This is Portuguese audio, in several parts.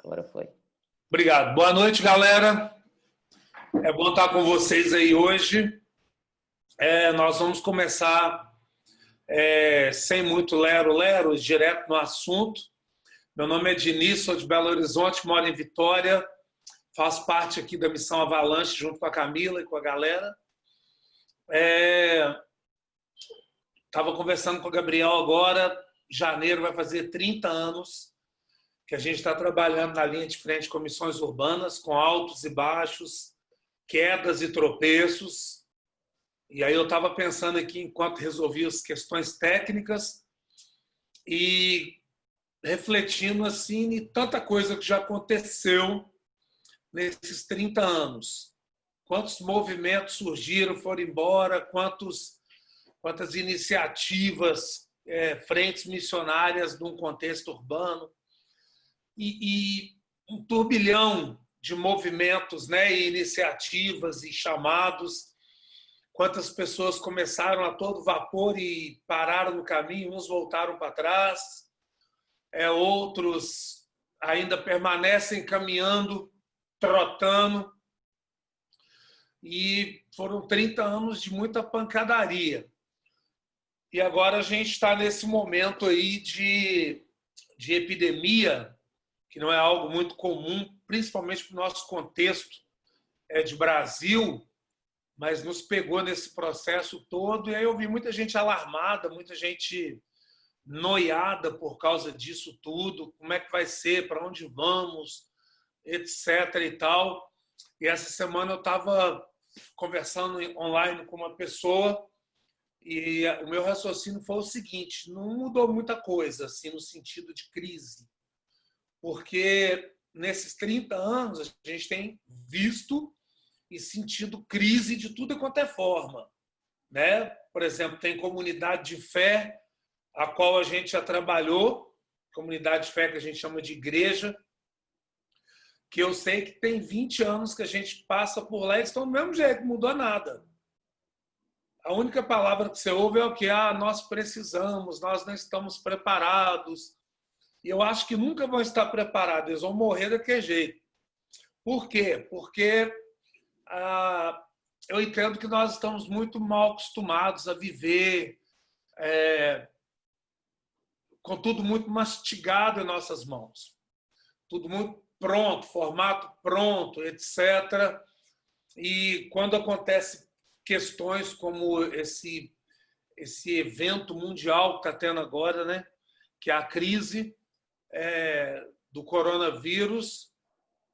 Agora foi. Obrigado. Boa noite, galera. É bom estar com vocês aí hoje. Nós vamos começar sem muito lero-lero, direto no assunto. Meu nome é Diniz, sou de Belo Horizonte, moro em Vitória. Faço parte aqui da Missão Avalanche, junto com a Camila e com a galera. Estava conversando com o Gabriel agora. Janeiro vai fazer 30 anos que a gente está trabalhando na linha de frente com missões urbanas, com altos e baixos, quedas e tropeços. E aí eu estava pensando aqui, enquanto resolvia as questões técnicas e refletindo assim em tanta coisa que já aconteceu nesses 30 anos. Quantos movimentos surgiram, foram embora, quantas iniciativas, frentes missionárias num contexto urbano. E um turbilhão de movimentos, e iniciativas e chamados. Quantas pessoas começaram a todo vapor e pararam no caminho, uns voltaram para trás, outros ainda permanecem caminhando, trotando. E foram 30 anos de muita pancadaria. E agora a gente está nesse momento aí de epidemia, que não é algo muito comum, principalmente para o nosso contexto de Brasil, mas nos pegou nesse processo todo. E aí eu vi muita gente alarmada, muita gente noiada por causa disso tudo, como é que vai ser, para onde vamos, etc. e tal. E essa semana eu estava conversando online com uma pessoa e o meu raciocínio foi o seguinte: não mudou muita coisa assim, no sentido de crise. Porque nesses 30 anos a gente tem visto e sentido crise de tudo quanto é forma. Por exemplo, tem comunidade de fé, a qual a gente já trabalhou, comunidade de fé que a gente chama de igreja, que eu sei que tem 20 anos que a gente passa por lá e eles estão do mesmo jeito, não mudou nada. A única palavra que você ouve é o que? Nós precisamos, nós não estamos preparados. E eu acho que nunca vão estar preparados, eles vão morrer daquele jeito. Por quê? Porque eu entendo que nós estamos muito mal acostumados a viver com tudo muito mastigado em nossas mãos. Tudo muito pronto, formato pronto, etc. E quando acontecem questões como esse evento mundial que está tendo agora, que é a crise do coronavírus,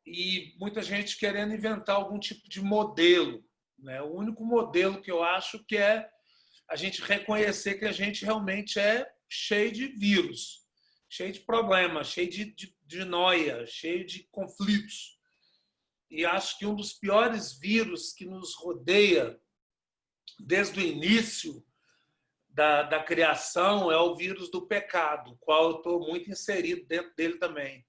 e muita gente querendo inventar algum tipo de modelo. O único modelo que eu acho que é a gente reconhecer que a gente realmente é cheio de vírus, cheio de problemas, cheio de noia, cheio de conflitos. E acho que um dos piores vírus que nos rodeia desde o início da criação é o vírus do pecado, o qual eu estou muito inserido dentro dele também.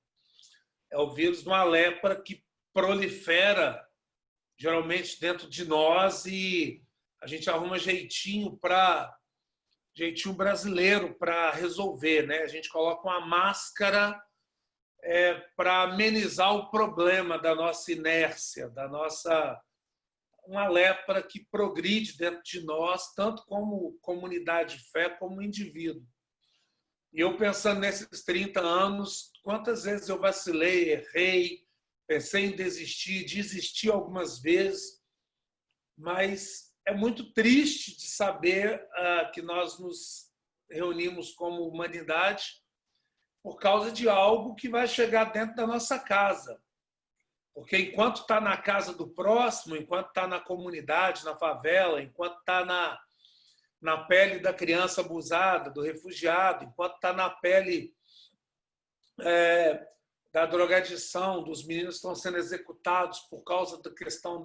É o vírus de uma lepra que prolifera geralmente dentro de nós e a gente arruma jeitinho brasileiro para resolver. A gente coloca uma máscara para amenizar o problema da nossa inércia, uma lepra que progride dentro de nós, tanto como comunidade de fé, como indivíduo. E eu pensando nesses 30 anos, quantas vezes eu vacilei, errei, pensei em desistir, desisti algumas vezes, mas é muito triste de saber que nós nos reunimos como humanidade por causa de algo que vai chegar dentro da nossa casa. Porque enquanto está na casa do próximo, enquanto está na comunidade, na favela, enquanto está na pele da criança abusada, do refugiado, enquanto está na pele da drogadição, dos meninos que estão sendo executados por causa da questão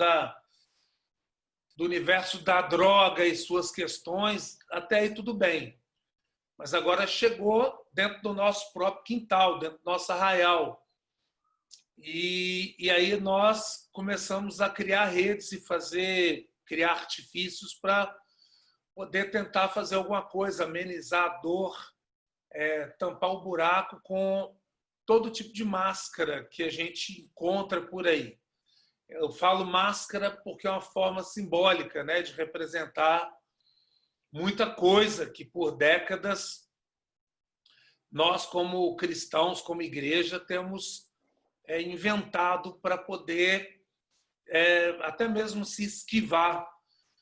do universo da droga e suas questões, até aí tudo bem. Mas agora chegou dentro do nosso próprio quintal, dentro do nosso arraial. E aí nós começamos a criar redes e criar artifícios para poder tentar fazer alguma coisa, amenizar a dor, tampar o buraco com todo tipo de máscara que a gente encontra por aí. Eu falo máscara porque é uma forma simbólica, né, de representar muita coisa que por décadas nós, como cristãos, como igreja, temos inventado para poder até mesmo se esquivar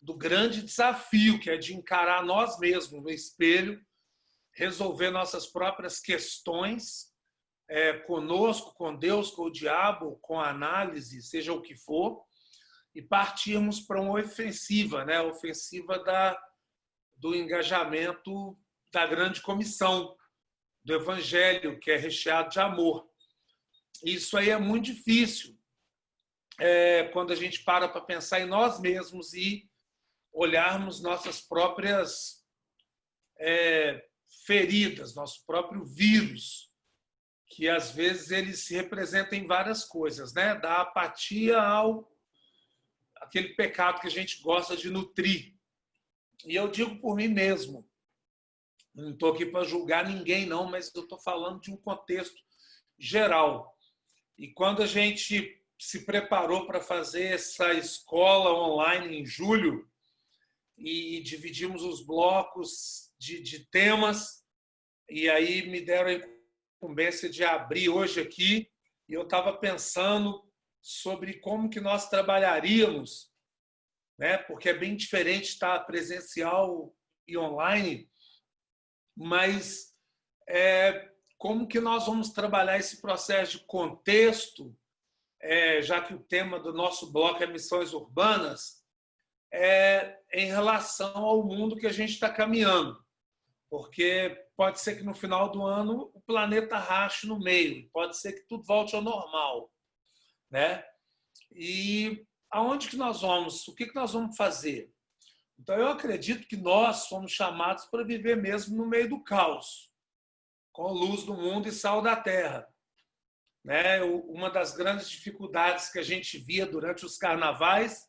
do grande desafio que é de encarar nós mesmos no espelho, resolver nossas próprias questões conosco, com Deus, com o diabo, com a análise, seja o que for, e partirmos para uma ofensiva, né? A ofensiva do engajamento da grande comissão, do evangelho, que é recheado de amor. Isso aí é muito difícil quando a gente para pensar em nós mesmos e olharmos nossas próprias feridas, nosso próprio vírus, que às vezes ele se representa em várias coisas, né? Da apatia ao aquele pecado que a gente gosta de nutrir. E eu digo por mim mesmo, não estou aqui para julgar ninguém não, mas eu estou falando de um contexto geral. E quando a gente se preparou para fazer essa escola online em julho e dividimos os blocos de temas, e aí me deram a incumbência de abrir hoje aqui, e eu estava pensando sobre como que nós trabalharíamos, né? Porque é bem diferente estar presencial e online, mas como que nós vamos trabalhar esse processo de contexto, já que o tema do nosso bloco é missões urbanas, em relação ao mundo que a gente está caminhando. Porque pode ser que no final do ano o planeta rache no meio, pode ser que tudo volte ao normal, né? E aonde que nós vamos? O que nós vamos fazer? Então, eu acredito que nós fomos chamados para viver mesmo no meio do caos, com luz do mundo e sal da terra. Né? Uma das grandes dificuldades que a gente via durante os carnavais,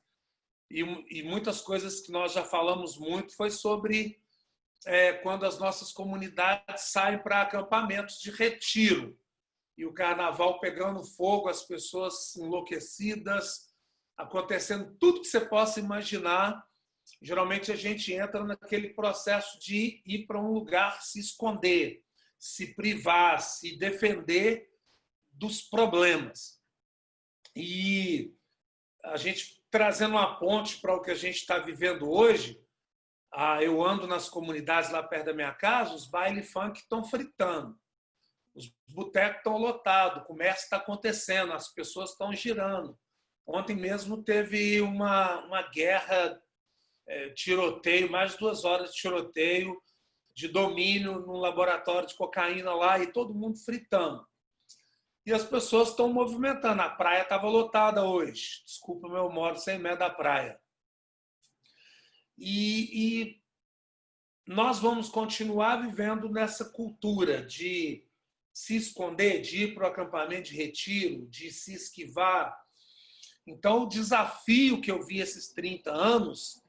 e muitas coisas que nós já falamos muito, foi sobre quando as nossas comunidades saem para acampamentos de retiro. E o carnaval pegando fogo, as pessoas enlouquecidas, acontecendo tudo que você possa imaginar. Geralmente a gente entra naquele processo de ir para um lugar se esconder, se privar, se defender dos problemas. E a gente trazendo uma ponte para o que a gente está vivendo hoje, eu ando nas comunidades lá perto da minha casa, os baile funk estão fritando, os botecos estão lotados, o comércio está acontecendo, as pessoas estão girando. Ontem mesmo teve uma guerra, tiroteio, mais de 2 horas de tiroteio, de domínio num laboratório de cocaína lá, e todo mundo fritando. E as pessoas estão movimentando. A praia estava lotada hoje. Desculpa, eu moro 100 metros da praia. E nós vamos continuar vivendo nessa cultura de se esconder, de ir para o acampamento de retiro, de se esquivar. Então, o desafio que eu vi esses 30 anos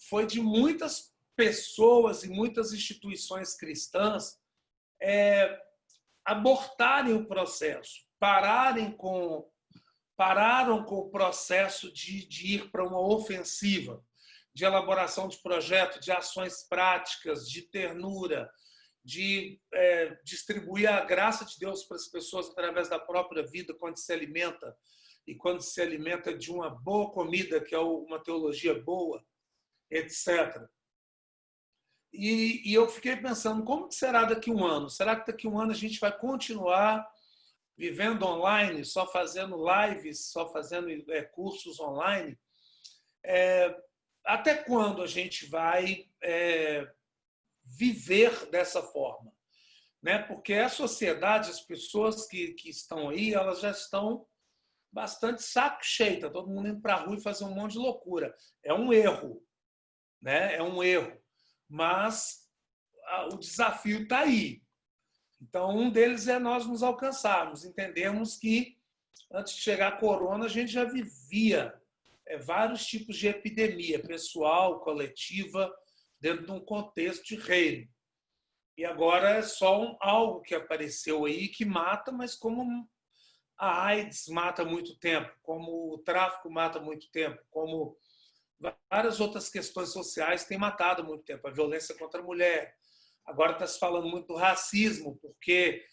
foi de muitas pessoas e muitas instituições cristãs abortarem o processo, pararam com o processo de ir para uma ofensiva, de elaboração de projeto, de ações práticas, de ternura, de distribuir a graça de Deus para as pessoas através da própria vida, quando se alimenta, e quando se alimenta de uma boa comida, que é uma teologia boa, etc. E eu fiquei pensando, como será daqui a um ano? Será que daqui a um ano a gente vai continuar vivendo online, só fazendo lives, só fazendo cursos online? Até quando a gente vai viver dessa forma? Né? Porque a sociedade, as pessoas que estão aí, elas já estão bastante saco cheio, está todo mundo indo para a rua e fazer um monte de loucura. É um erro, né? É um erro. Mas o desafio está aí. Então, um deles é nós nos alcançarmos, entendermos que antes de chegar a corona, a gente já vivia vários tipos de epidemia, pessoal, coletiva, dentro de um contexto de reino. e agora é só algo que apareceu aí que mata, mas como a AIDS mata há muito tempo, como o tráfico mata há muito tempo, como várias outras questões sociais têm matado há muito tempo, a violência contra a mulher. Agora está se falando muito do racismo, porque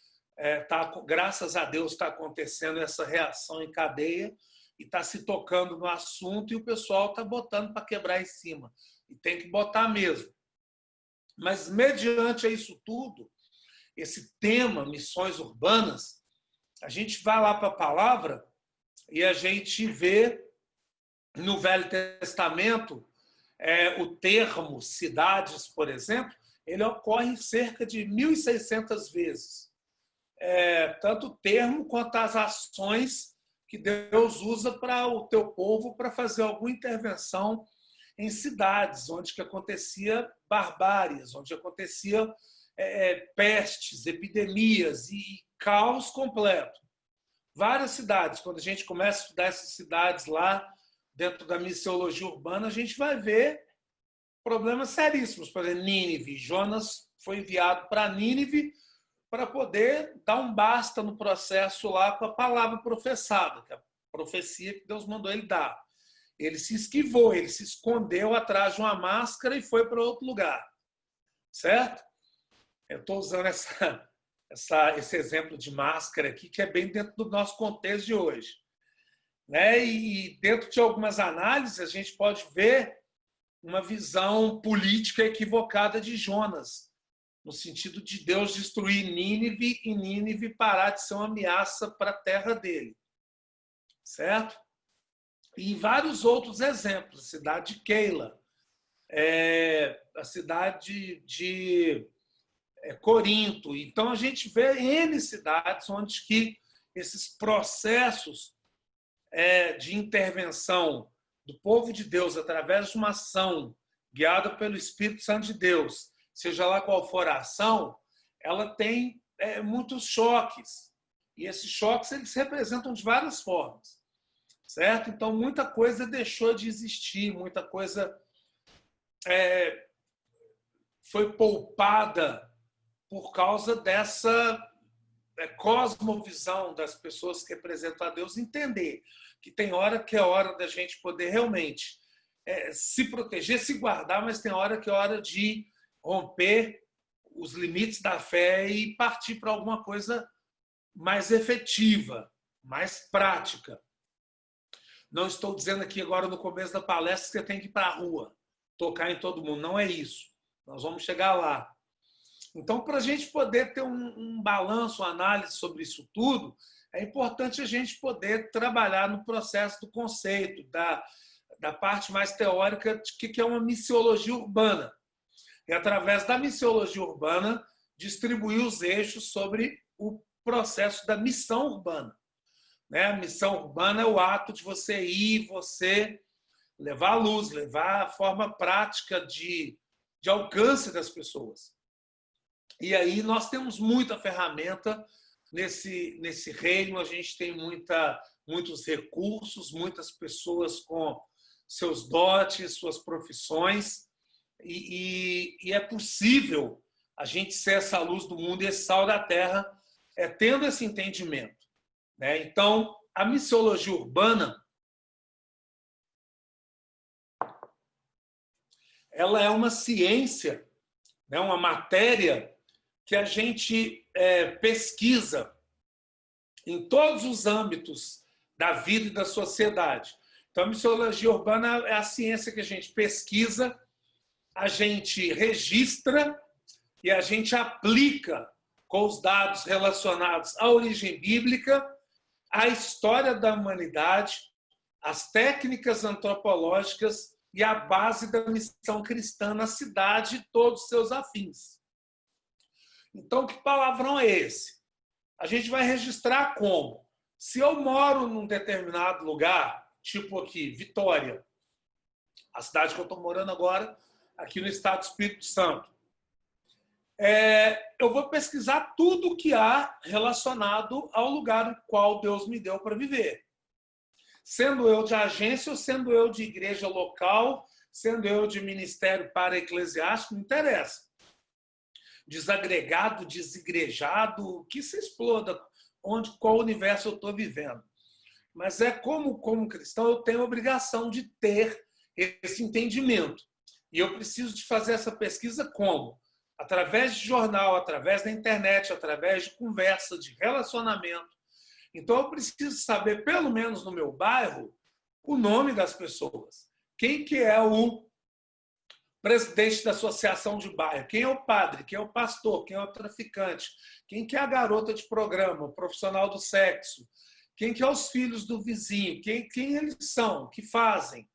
graças a Deus está acontecendo essa reação em cadeia e está se tocando no assunto e o pessoal está botando para quebrar em cima. E tem que botar mesmo. Mas, mediante isso tudo, esse tema, missões urbanas, a gente vai lá para a palavra e a gente vê no Velho Testamento o termo cidades, por exemplo, ele ocorre cerca de 1.600 vezes. Tanto o termo quanto as ações que Deus usa para o teu povo para fazer alguma intervenção em cidades onde que acontecia barbáries, onde acontecia pestes, epidemias e caos completo. Várias cidades, quando a gente começa a estudar essas cidades lá dentro da missiologia urbana, a gente vai ver problemas seríssimos. Por exemplo, Nínive. Jonas foi enviado para Nínive para poder dar um basta no processo lá com a palavra professada, que é a profecia que Deus mandou ele dar. Ele se esquivou, ele se escondeu atrás de uma máscara e foi para outro lugar. Certo? Eu estou usando esse exemplo de máscara aqui, que é bem dentro do nosso contexto de hoje. Né? E dentro de algumas análises, a gente pode ver uma visão política equivocada de Jonas, no sentido de Deus destruir Nínive e Nínive parar de ser uma ameaça para a terra dele. Certo? E vários outros exemplos. A cidade de Keila, a cidade de Corinto. Então, a gente vê N cidades onde que esses processos de intervenção do povo de Deus através de uma ação guiada pelo Espírito Santo de Deus, seja lá qual for a ação, ela tem muitos choques. E esses choques eles se representam de várias formas. Certo? Então, muita coisa deixou de existir, muita coisa foi poupada por causa dessa cosmovisão das pessoas que representam a Deus, entender que tem hora que é hora da gente poder realmente se proteger, se guardar, mas tem hora que é hora de romper os limites da fé e partir para alguma coisa mais efetiva, mais prática. Não estou dizendo aqui agora no começo da palestra que você tem que ir para a rua, tocar em todo mundo. Não é isso. Nós vamos chegar lá. Então, para a gente poder ter um balanço, uma análise sobre isso tudo, é importante a gente poder trabalhar no processo do conceito, da parte mais teórica de que é uma missiologia urbana. E, através da missiologia urbana, distribuir os eixos sobre o processo da missão urbana. A missão urbana é o ato de você ir, você levar a luz, levar a forma prática de alcance das pessoas. E aí nós temos muita ferramenta nesse reino, a gente tem muitos recursos, muitas pessoas com seus dotes, suas profissões, e é possível a gente ser essa luz do mundo e esse sal da terra, tendo esse entendimento. Então, a missiologia urbana ela é uma ciência, uma matéria que a gente pesquisa em todos os âmbitos da vida e da sociedade. Então, a missiologia urbana é a ciência que a gente pesquisa, a gente registra e a gente aplica com os dados relacionados à origem bíblica, à história da humanidade, as técnicas antropológicas e a base da missão cristã na cidade e todos os seus afins. Então, que palavrão é esse? A gente vai registrar como? Se eu moro num determinado lugar, tipo aqui, Vitória, a cidade que eu estou morando agora, aqui no estado do Espírito Santo, eu vou pesquisar tudo o que há relacionado ao lugar no qual Deus me deu para viver. Sendo eu de agência ou sendo eu de igreja local, sendo eu de ministério para eclesiástico, não interessa. desagregado, desigrejado, que se exploda qual universo eu estou vivendo. Mas como cristão, eu tenho a obrigação de ter esse entendimento. E eu preciso de fazer essa pesquisa como? Através de jornal, através da internet, através de conversa, de relacionamento. Então, eu preciso saber, pelo menos no meu bairro, o nome das pessoas. Quem que é o presidente da associação de bairro? Quem é o padre? Quem é o pastor? Quem é o traficante? Quem que é a garota de programa? O profissional do sexo? Quem que é os filhos do vizinho? Quem eles são? O que fazem?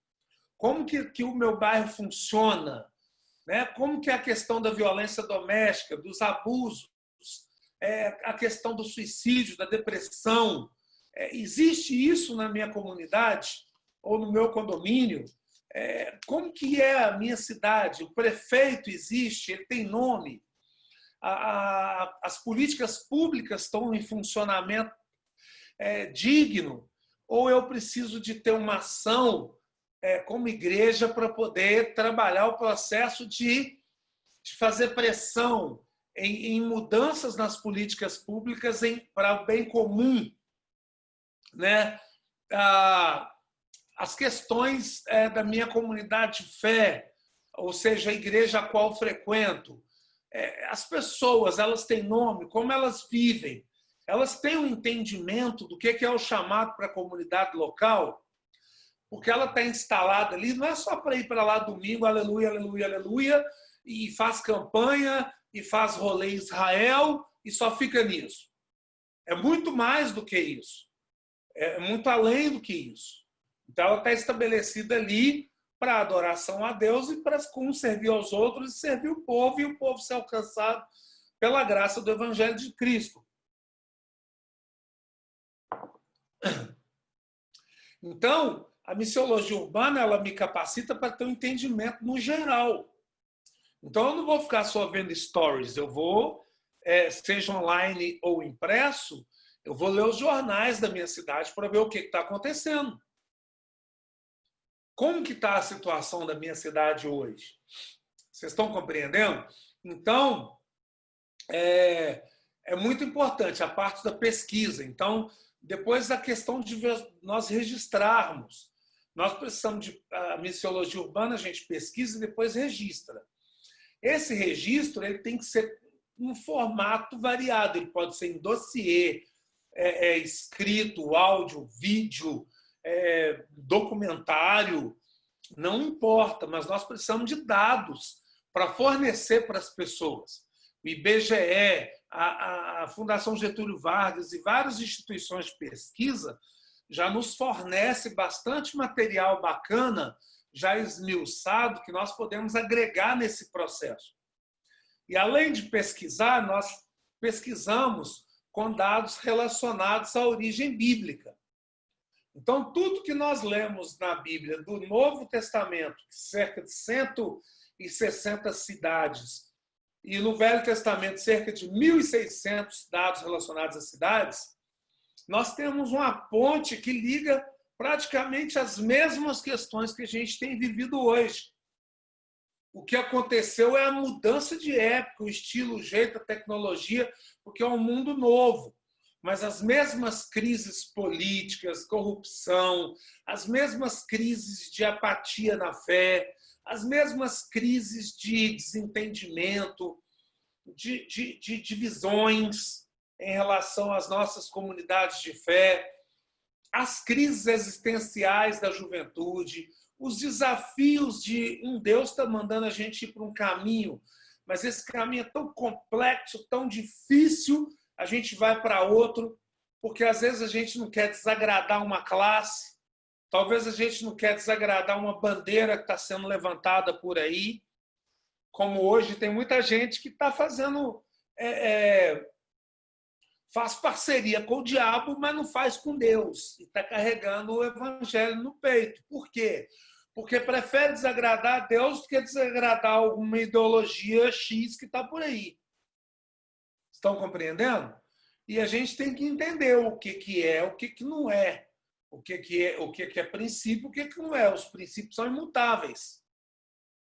Como que o meu bairro funciona? Né? Como que é a questão da violência doméstica, dos abusos, a questão do suicídio, da depressão? Existe isso na minha comunidade ou no meu condomínio? Como que é a minha cidade? O prefeito existe? Ele tem nome? As políticas públicas estão em funcionamento digno? Ou eu preciso de ter uma ação como igreja para poder trabalhar o processo de fazer pressão em mudanças nas políticas públicas para o bem comum, né? As questões da minha comunidade de fé, ou seja, a igreja a qual frequento, as pessoas, elas têm nome, como elas vivem, elas têm um entendimento do que é o chamado para a comunidade local, porque ela está instalada ali, não é só para ir para lá domingo, aleluia, aleluia, aleluia, e faz campanha, e faz rolê em Israel, e só fica nisso. É muito mais do que isso. É muito além do que isso. Então, ela está estabelecida ali para adoração a Deus e para servir aos outros e servir o povo, e o povo ser alcançado pela graça do Evangelho de Cristo. Então, a missiologia urbana, ela me capacita para ter um entendimento no geral. Então, eu não vou ficar só vendo stories, eu vou, seja online ou impresso, eu vou ler os jornais da minha cidade para ver o que está acontecendo. Como que está a situação da minha cidade hoje? Vocês estão compreendendo? Então, é muito importante a parte da pesquisa. Então, depois a questão de nós registrarmos. Nós precisamos de missiologia urbana, a gente pesquisa e depois registra. Esse registro ele tem que ser um formato variado. Ele pode ser em dossiê, escrito, áudio, vídeo, documentário, não importa, mas nós precisamos de dados para fornecer para as pessoas. O IBGE, a Fundação Getúlio Vargas e várias instituições de pesquisa já nos fornece bastante material bacana, já esmiuçado, que nós podemos agregar nesse processo. E, além de pesquisar, nós pesquisamos com dados relacionados à origem bíblica. Então, tudo que nós lemos na Bíblia do Novo Testamento, cerca de 160 cidades, e no Velho Testamento, cerca de 1.600 dados relacionados a cidades, nós temos uma ponte que liga praticamente as mesmas questões que a gente tem vivido hoje. O que aconteceu é a mudança de época, o estilo, o jeito, a tecnologia, porque é um mundo novo. Mas as mesmas crises políticas, corrupção, as mesmas crises de apatia na fé, as mesmas crises de desentendimento, de divisões em relação às nossas comunidades de fé, as crises existenciais da juventude, os desafios de Deus está mandando a gente ir para um caminho, mas esse caminho é tão complexo, tão difícil, a gente vai para outro, porque às vezes a gente não quer desagradar uma classe, talvez a gente não quer desagradar uma bandeira que está sendo levantada por aí, como hoje tem muita gente que está fazendo... faz parceria com o diabo, mas não faz com Deus. E está carregando o evangelho no peito. Por quê? Porque prefere desagradar a Deus do que desagradar alguma ideologia X que está por aí. Estão compreendendo? E a gente tem que entender o que é, o que não é. O que é princípio, o que não é. Os princípios são imutáveis.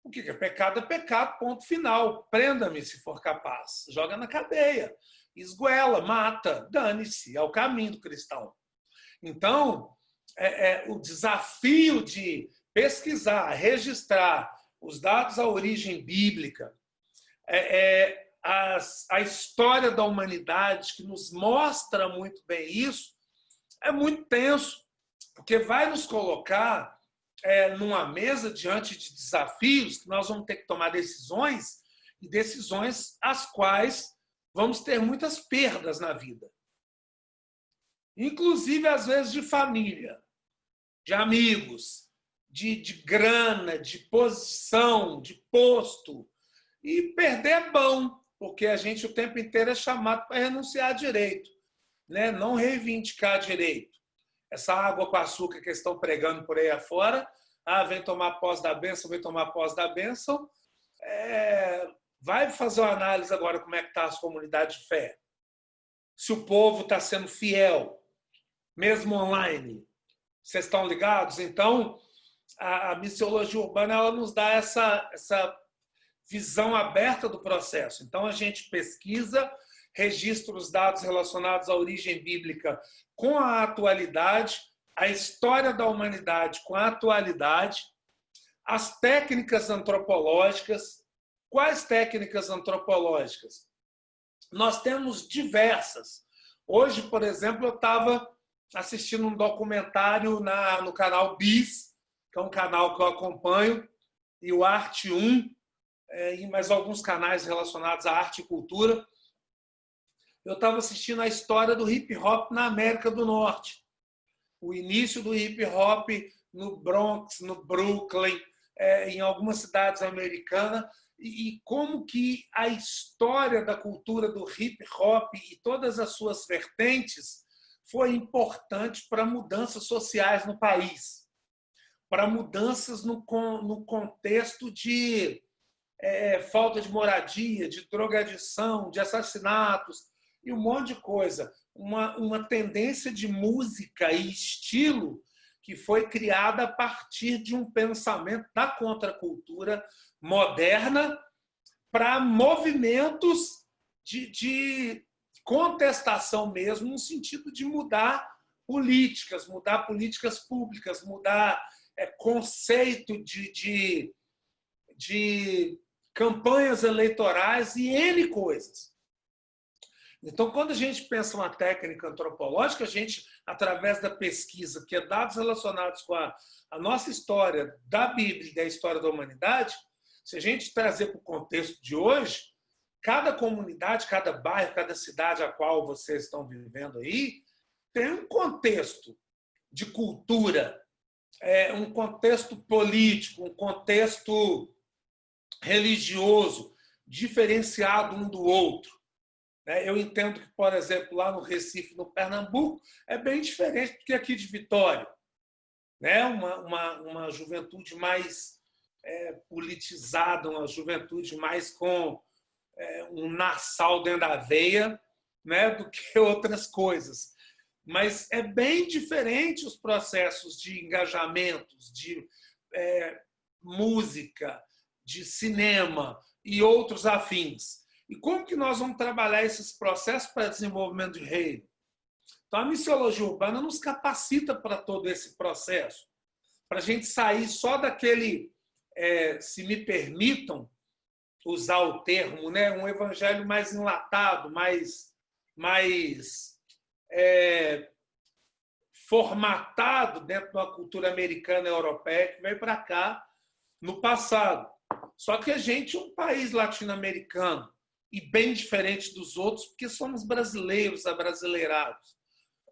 O que é pecado? É pecado, ponto final. Prenda-me se for capaz. Joga na cadeia. Esguela, mata, dane-se. É o caminho do cristão. Então, o desafio de pesquisar, registrar os dados da origem bíblica, a história da humanidade, que nos mostra muito bem isso, é muito tenso, porque vai nos colocar numa mesa diante de desafios que nós vamos ter que tomar decisões, e decisões as quais vamos ter muitas perdas na vida. Inclusive, às vezes, de família, de amigos, de grana, de posição, de posto. E perder é bom, porque a gente o tempo inteiro é chamado para renunciar a direito, né? Não reivindicar direito. Essa água com açúcar que estão pregando por aí afora, vem tomar posse da bênção, vem tomar posse da bênção. Vai fazer uma análise agora como é que está as comunidades de fé. Se o povo está sendo fiel, mesmo online. Vocês estão ligados? Então, a missiologia urbana ela nos dá essa visão aberta do processo. Então, a gente pesquisa, registra os dados relacionados à origem bíblica com a atualidade, a história da humanidade com a atualidade, as técnicas antropológicas. Quais técnicas antropológicas? Nós temos diversas. Hoje, por exemplo, eu estava assistindo um documentário no canal Bis, que é um canal que eu acompanho, e o Arte 1, e mais alguns canais relacionados à arte e cultura. Eu estava assistindo a história do hip-hop na América do Norte. O início do hip-hop no Bronx, no Brooklyn, em algumas cidades americanas, e como que a história da cultura do hip-hop e todas as suas vertentes foi importante para mudanças sociais no país, para mudanças no contexto de falta de moradia, de drogadição, de assassinatos e um monte de coisa. Uma tendência de música e estilo que foi criada a partir de um pensamento da contracultura moderna para movimentos de contestação mesmo, no sentido de mudar políticas públicas, mudar conceito de campanhas eleitorais e N coisas. Então, quando a gente pensa uma técnica antropológica, a gente, através da pesquisa, que é dados relacionados com a nossa história da Bíblia e da história da humanidade, se a gente trazer para o contexto de hoje, cada comunidade, cada bairro, cada cidade a qual vocês estão vivendo aí, tem um contexto de cultura, um contexto político, um contexto religioso, diferenciado um do outro. Eu entendo que, por exemplo, lá no Recife, no Pernambuco, é bem diferente do que aqui de Vitória. Uma juventude mais politizada, uma juventude mais com um nasal dentro da veia, do que outras coisas. Mas é bem diferente os processos de engajamentos, de música, de cinema e outros afins. E como que nós vamos trabalhar esses processos para desenvolvimento de reino? Então, a missiologia urbana nos capacita para todo esse processo, para a gente sair só daquele, se me permitam usar o termo, um evangelho mais enlatado, mais formatado dentro da cultura americana e europeia que veio para cá no passado. Só que a gente é um país latino-americano e bem diferente dos outros, porque somos brasileiros, abrasileirados.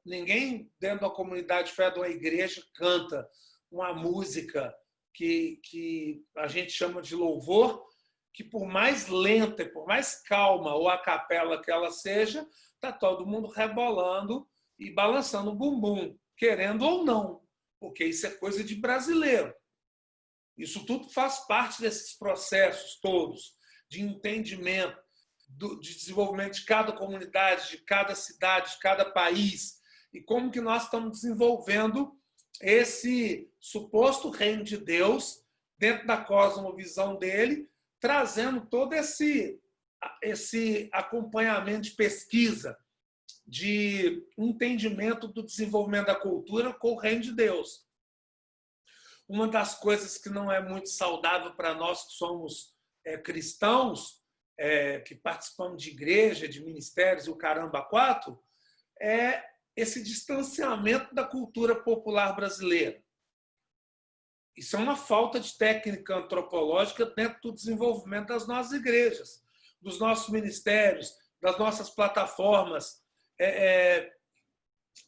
Ninguém dentro da comunidade de fé de uma igreja canta uma música que a gente chama de louvor, que por mais lenta e por mais calma ou a capela que ela seja, está todo mundo rebolando e balançando o bumbum, querendo ou não, porque isso é coisa de brasileiro. Isso tudo faz parte desses processos todos de entendimento, de desenvolvimento de cada comunidade, de cada cidade, de cada país, e como que nós estamos desenvolvendo esse suposto reino de Deus dentro da cosmovisão dele, trazendo todo esse acompanhamento de pesquisa, de entendimento do desenvolvimento da cultura com o reino de Deus. Uma das coisas que não é muito saudável para nós que somos cristãos, que participamos de igreja, de ministérios e o caramba quatro, é esse distanciamento da cultura popular brasileira. Isso é uma falta de técnica antropológica dentro do desenvolvimento das nossas igrejas, dos nossos ministérios, das nossas plataformas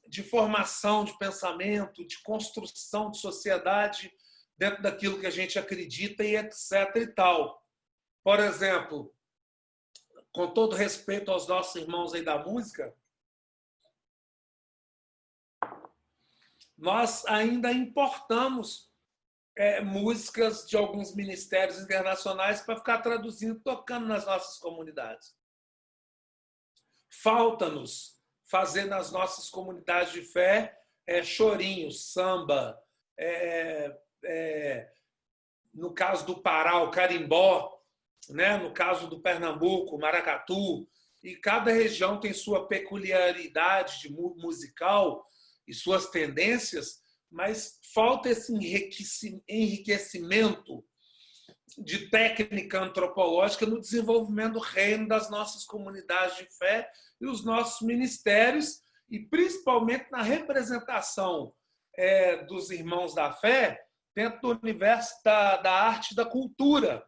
de formação de pensamento, de construção de sociedade dentro daquilo que a gente acredita e etc. e tal. Por exemplo, com todo respeito aos nossos irmãos aí da música, nós ainda importamos músicas de alguns ministérios internacionais para ficar traduzindo, tocando nas nossas comunidades. Falta-nos fazer nas nossas comunidades de fé chorinho, samba, no caso do Pará, o carimbó, né? No caso do Pernambuco, maracatu, e cada região tem sua peculiaridade de musical e suas tendências, mas falta esse enriquecimento de técnica antropológica no desenvolvimento do reino das nossas comunidades de fé e os nossos ministérios, e principalmente na representação dos irmãos da fé dentro do universo da arte e da cultura.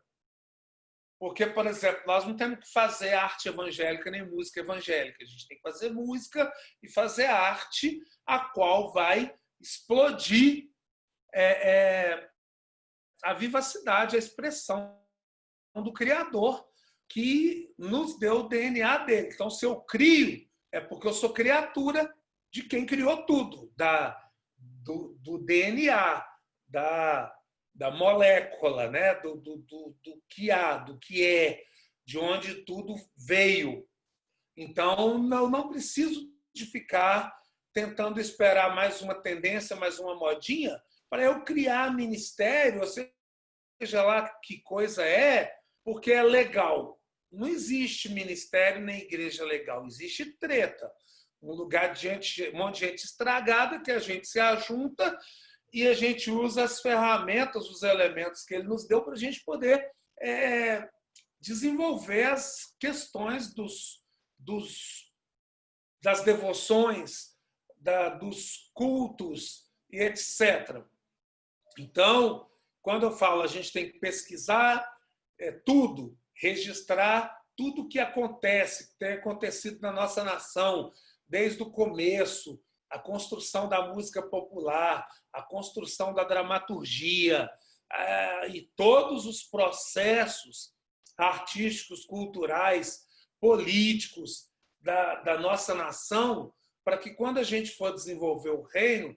Porque, por exemplo, nós não temos que fazer arte evangélica nem música evangélica. A gente tem que fazer música e fazer arte a qual vai explodir a vivacidade, a expressão do Criador que nos deu o DNA dele. Então, se eu crio, é porque eu sou criatura de quem criou tudo, do DNA, da molécula, né? do que há, do que é, de onde tudo veio. Então, eu não preciso de ficar tentando esperar mais uma tendência, mais uma modinha, para eu criar ministério, ou seja lá que coisa porque é legal. Não existe ministério nem igreja legal, existe treta. Um lugar de um monte de gente estragada que a gente se ajunta e a gente usa as ferramentas, os elementos que ele nos deu para a gente poder desenvolver as questões das devoções, dos cultos e etc. Então, quando eu falo a gente tem que pesquisar tudo, registrar tudo o que acontece, que tem acontecido na nossa nação, desde o começo, a construção da música popular, a construção da dramaturgia e todos os processos artísticos, culturais, políticos da nossa nação, para que quando a gente for desenvolver o reino,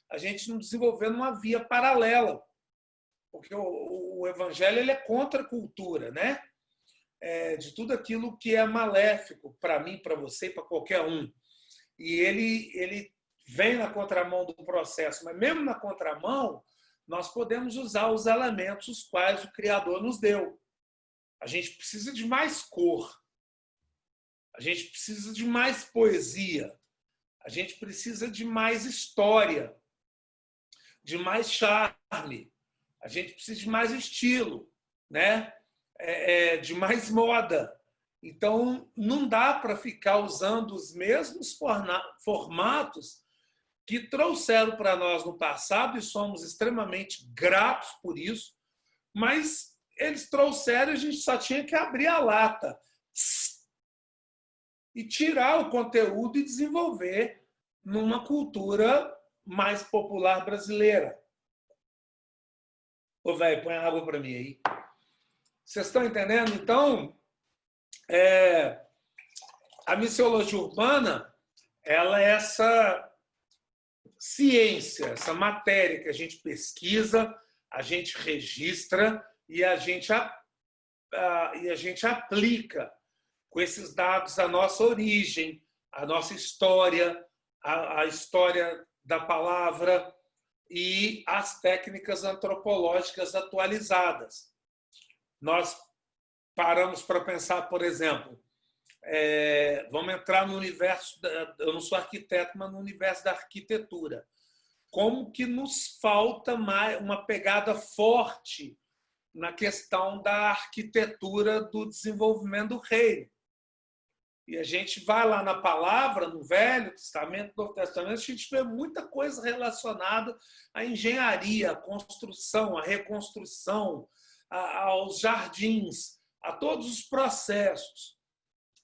a gente não desenvolver numa via paralela. Porque o evangelho ele é contra a cultura, né? De tudo aquilo que é maléfico para mim, para você e para qualquer um. E ele vem na contramão do processo, mas mesmo na contramão, nós podemos usar os elementos os quais o Criador nos deu. A gente precisa de mais cor, a gente precisa de mais poesia, a gente precisa de mais história, de mais charme, a gente precisa de mais estilo, né? De mais moda. Então, não dá para ficar usando os mesmos formatos que trouxeram para nós no passado, e somos extremamente gratos por isso, mas eles trouxeram e a gente só tinha que abrir a lata e tirar o conteúdo e desenvolver numa cultura mais popular brasileira. Ô, velho, põe água para mim aí. Vocês estão entendendo? Então, a missiologia urbana ela é essa ciência, essa matéria que a gente pesquisa, a gente registra e a gente aplica com esses dados a nossa origem, a nossa história, a história da palavra, e as técnicas antropológicas atualizadas. Nós paramos para pensar, por exemplo, vamos entrar no universo, eu não sou arquiteto, mas no universo da arquitetura. Como que nos falta mais uma pegada forte na questão da arquitetura do desenvolvimento do reino. E a gente vai lá na palavra, no Velho Testamento, no Novo Testamento, a gente vê muita coisa relacionada à engenharia, à construção, à reconstrução, aos jardins, a todos os processos,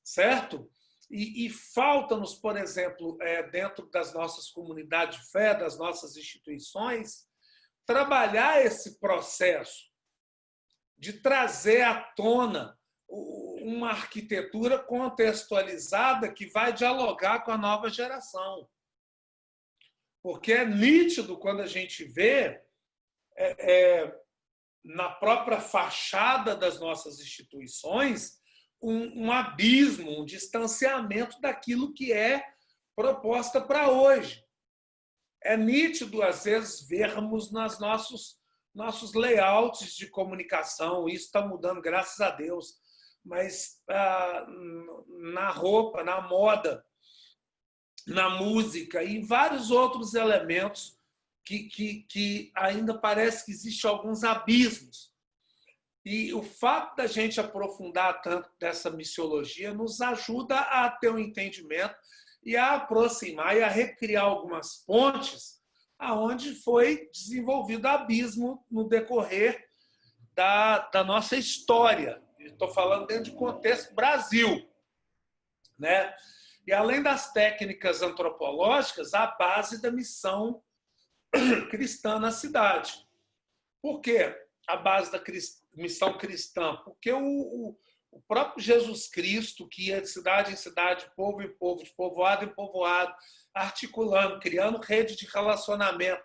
certo? E falta-nos, por exemplo, dentro das nossas comunidades de fé, das nossas instituições, trabalhar esse processo de trazer à tona uma arquitetura contextualizada que vai dialogar com a nova geração. Porque é nítido quando a gente vê na própria fachada das nossas instituições um abismo, um distanciamento daquilo que é proposta para hoje. É nítido, às vezes, vermos nos nossos layouts de comunicação, isso está mudando, graças a Deus, mas na roupa, na moda, na música e em vários outros elementos que ainda parece que existem alguns abismos. E o fato da gente aprofundar tanto dessa missiologia nos ajuda a ter um entendimento e a aproximar e a recriar algumas pontes aonde foi desenvolvido abismo no decorrer da nossa história. Estou falando dentro de contexto Brasil, né? E além das técnicas antropológicas, a base da missão cristã na cidade. Por quê a base da missão cristã? Porque o próprio Jesus Cristo, que ia de cidade em cidade, povo em povo, de povoado em povoado, articulando, criando rede de relacionamento,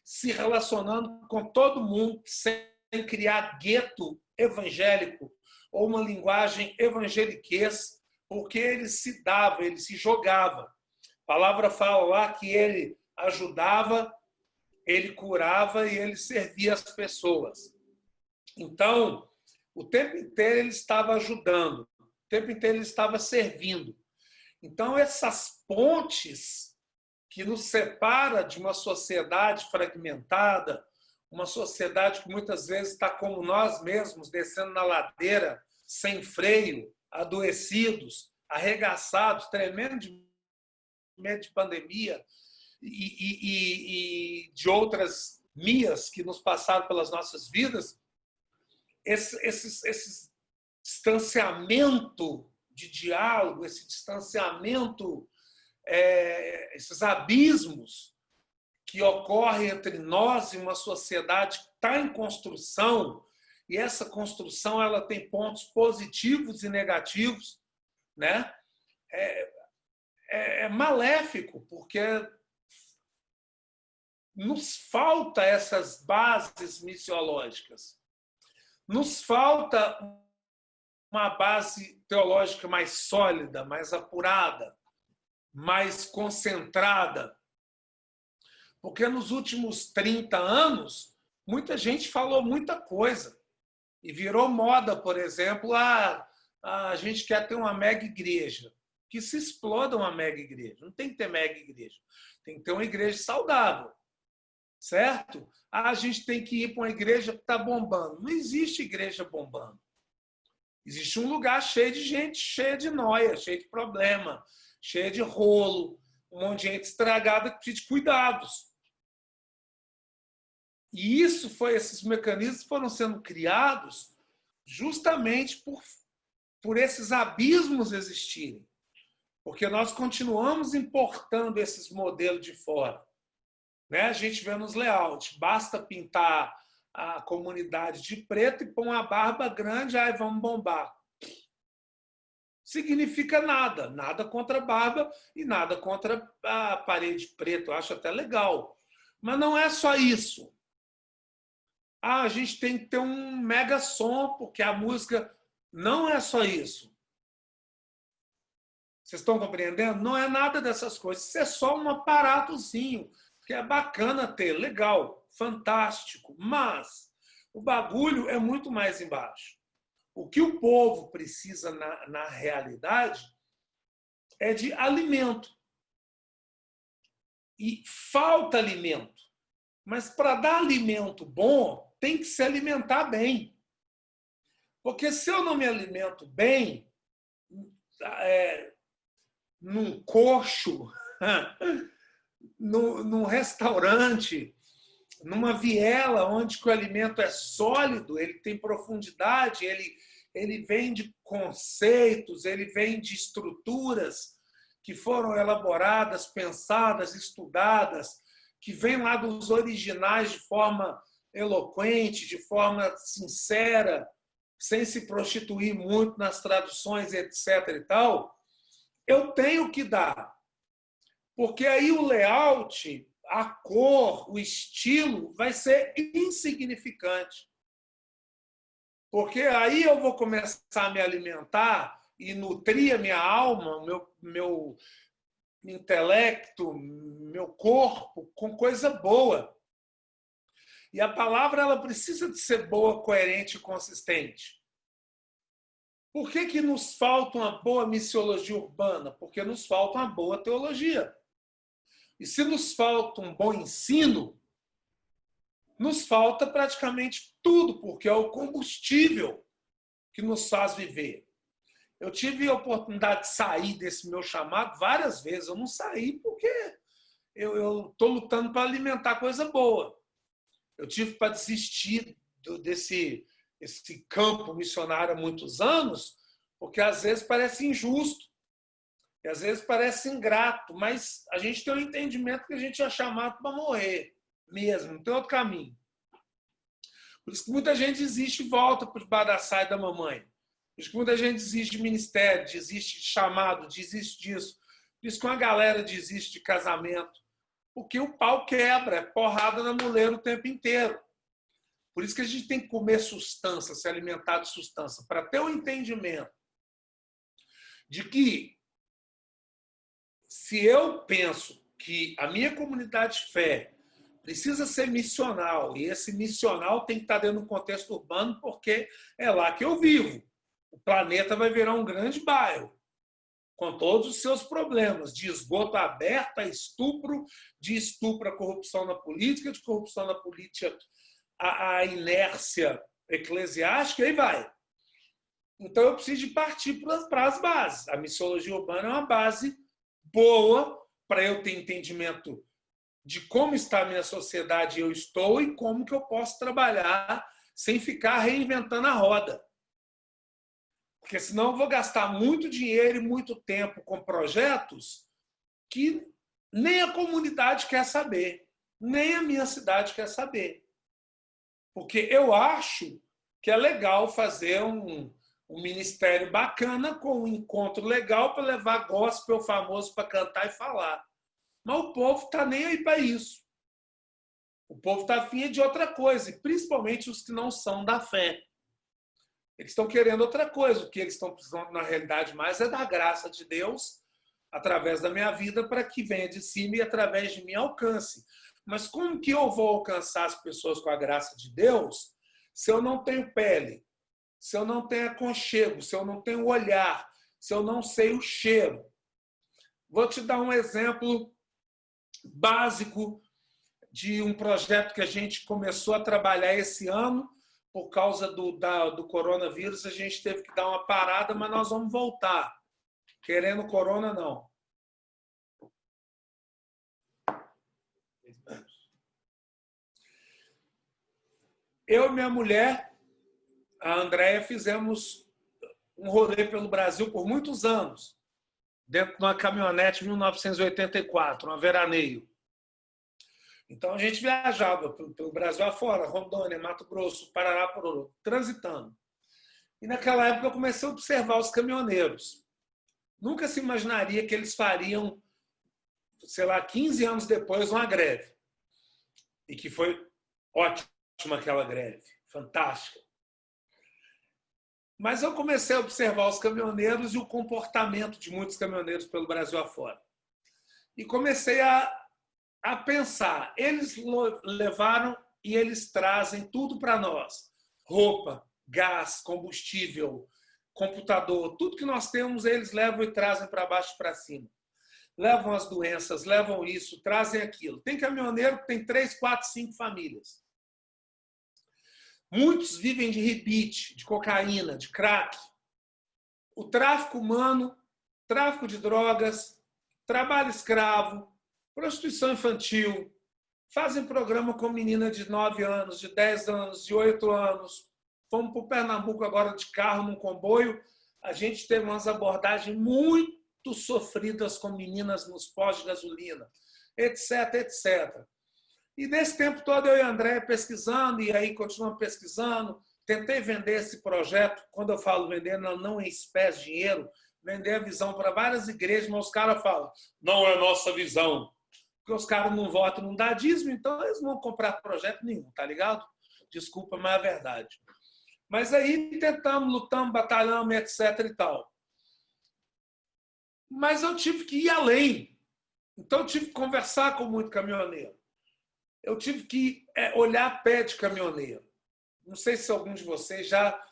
se relacionando com todo mundo, sem criar gueto evangélico ou uma linguagem evangeliquez, porque ele se dava, ele se jogava. A palavra fala lá que ele ajudava, ele curava e ele servia as pessoas. Então, o tempo inteiro ele estava ajudando, o tempo inteiro ele estava servindo. Então, essas pontes que nos separa de uma sociedade fragmentada, uma sociedade que muitas vezes está como nós mesmos, descendo na ladeira, sem freio, adoecidos, arregaçados, tremendo de medo de pandemia e de outras mias que nos passaram pelas nossas vidas, esse distanciamento de diálogo, esse distanciamento, esses abismos que ocorrem entre nós e uma sociedade que está em construção, e essa construção ela tem pontos positivos e negativos, né? É maléfico, porque nos falta essas bases missiológicas. Nos falta uma base teológica mais sólida, mais apurada, mais concentrada. Porque nos últimos 30 anos, muita gente falou muita coisa. E virou moda, por exemplo, a gente quer ter uma mega igreja. Que se exploda uma mega igreja. Não tem que ter mega igreja. Tem que ter uma igreja saudável. Certo? A gente tem que ir para uma igreja que está bombando. Não existe igreja bombando. Existe um lugar cheio de gente, cheio de noia, cheio de problema, cheio de rolo, um monte de gente estragada que precisa de cuidados. E esses mecanismos foram sendo criados justamente por esses abismos existirem. Porque nós continuamos importando esses modelos de fora. Né? A gente vê nos layouts, basta pintar a comunidade de preto e pôr uma barba grande, aí vamos bombar. Significa nada. Nada contra a barba e nada contra a parede preta. Eu acho até legal. Mas não é só isso. A gente tem que ter um mega som, porque a música não é só isso. Vocês estão compreendendo? Não é nada dessas coisas. Isso é só um aparatozinho. que é bacana ter, legal, fantástico, mas o bagulho é muito mais embaixo. O que o povo precisa na realidade é de alimento. E falta alimento. Mas para dar alimento bom, tem que se alimentar bem. Porque se eu não me alimento bem, num coxo, num restaurante, numa viela onde o alimento é sólido, ele tem profundidade, ele vem de conceitos, ele vem de estruturas que foram elaboradas, pensadas, estudadas, que vêm lá dos originais de forma eloquente, de forma sincera, sem se prostituir muito nas traduções, etc. e tal, eu tenho que dar. Porque aí o layout, a cor, o estilo vai ser insignificante. Porque aí eu vou começar a me alimentar e nutrir a minha alma, meu intelecto, meu corpo com coisa boa. E a palavra ela precisa de ser boa, coerente e consistente. Por que nos falta uma boa missiologia urbana? Porque nos falta uma boa teologia. E se nos falta um bom ensino, nos falta praticamente tudo, porque é o combustível que nos faz viver. Eu tive a oportunidade de sair desse meu chamado várias vezes. Eu não saí porque eu estou lutando para alimentar coisa boa. Eu tive para desistir desse campo missionário há muitos anos, porque às vezes parece injusto, e às vezes parece ingrato, mas a gente tem um entendimento que a gente é chamado para morrer mesmo, não tem outro caminho. Por isso que muita gente desiste e volta para debaixo da saia da mamãe. Por isso que muita gente desiste de ministério, desiste de chamado, desiste disso. Por isso que uma galera desiste de casamento. Porque o pau quebra, é porrada na muleira o tempo inteiro. Por isso que a gente tem que comer substância, se alimentar de substância, para ter um entendimento de que se eu penso que a minha comunidade de fé precisa ser missional, e esse missional tem que estar dentro do contexto urbano, porque é lá que eu vivo. O planeta vai virar um grande bairro, com todos os seus problemas, de esgoto aberto a estupro, de estupro a corrupção na política, de corrupção na política a inércia eclesiástica, e aí vai. Então eu preciso de partir para as bases. A missiologia urbana é uma base boa para eu ter entendimento de como está a minha sociedade eu estou e como que eu posso trabalhar sem ficar reinventando a roda. Porque senão eu vou gastar muito dinheiro e muito tempo com projetos que nem a comunidade quer saber, nem a minha cidade quer saber. Porque eu acho que é legal fazer um ministério bacana com um encontro legal para levar gospel famoso para cantar e falar. Mas o povo está nem aí para isso. O povo está afim de outra coisa, e principalmente os que não são da fé. Eles estão querendo outra coisa. O que eles estão precisando, na realidade, mais é da graça de Deus através da minha vida para que venha de cima e através de mim alcance. Mas como que eu vou alcançar as pessoas com a graça de Deus se eu não tenho pele, se eu não tenho aconchego, se eu não tenho olhar, se eu não sei o cheiro? Vou te dar um exemplo básico de um projeto que a gente começou a trabalhar esse ano. Por causa do coronavírus, a gente teve que dar uma parada, mas nós vamos voltar. Querendo corona, não. Eu e minha mulher, a Andréia, fizemos um rolê pelo Brasil por muitos anos, dentro de uma caminhonete 1984, uma veraneio. Então a gente viajava pelo Brasil afora, Rondônia, Mato Grosso, Paraná, Pororô, transitando. E naquela época eu comecei a observar os caminhoneiros. Nunca se imaginaria que eles fariam, sei lá, 15 anos depois, uma greve. E que foi ótima aquela greve, fantástica. Mas eu comecei a observar os caminhoneiros e o comportamento de muitos caminhoneiros pelo Brasil afora. E comecei a a pensar. Eles levaram e eles trazem tudo para nós. Roupa, gás, combustível, computador, tudo que nós temos, eles levam e trazem para baixo e para cima. Levam as doenças, levam isso, trazem aquilo. Tem caminhoneiro que tem 3, 4, 5 famílias. Muitos vivem de rebite, de cocaína, de crack. O tráfico humano, tráfico de drogas, trabalho escravo, prostituição infantil. Fazem programa com menina de 9 anos, de 10 anos, de 8 anos. Fomos para o Pernambuco agora de carro, num comboio. A gente teve umas abordagens muito sofridas com meninas nos postos de gasolina, etc, etc. E nesse tempo todo eu e André pesquisando, e aí continuamos pesquisando, tentei vender esse projeto, quando eu falo vender, não em espécie, dinheiro, vender a visão para várias igrejas, mas os caras falam, não é nossa visão, porque os caras não votam, não dá dízimo, então eles não vão comprar projeto nenhum, tá ligado? Desculpa, mas é verdade. Mas aí tentamos, lutamos, batalhamos, etc e tal. Mas eu tive que ir além. Então eu tive que conversar com muito caminhoneiro. Eu tive que olhar pé de caminhoneiro. Não sei se algum de vocês já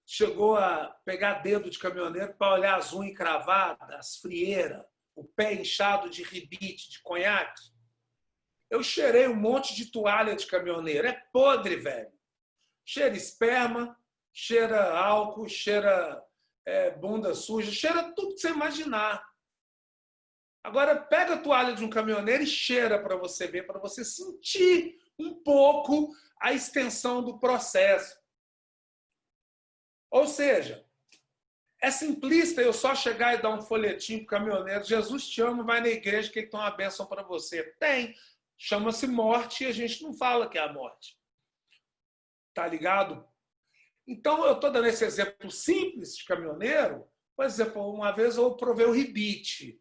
chegou a pegar dedo de caminhoneiro para olhar as unhas cravadas, as frieiras, o pé inchado de ribite, de conhaque. Eu cheirei um monte de toalha de caminhoneiro. É podre, velho. Cheira esperma, cheira álcool, cheira bunda suja, cheira tudo que você imaginar. Agora, pega a toalha de um caminhoneiro e cheira para você ver, para você sentir um pouco a extensão do processo. Ou seja, é simplista eu só chegar e dar um folhetim para o caminhoneiro. Jesus te ama, vai na igreja que ele tem uma bênção para você. Tem. Chama-se morte e a gente não fala que é a morte. Tá ligado? Então, eu estou dando esse exemplo simples de caminhoneiro. Por exemplo, uma vez eu provei o ribite.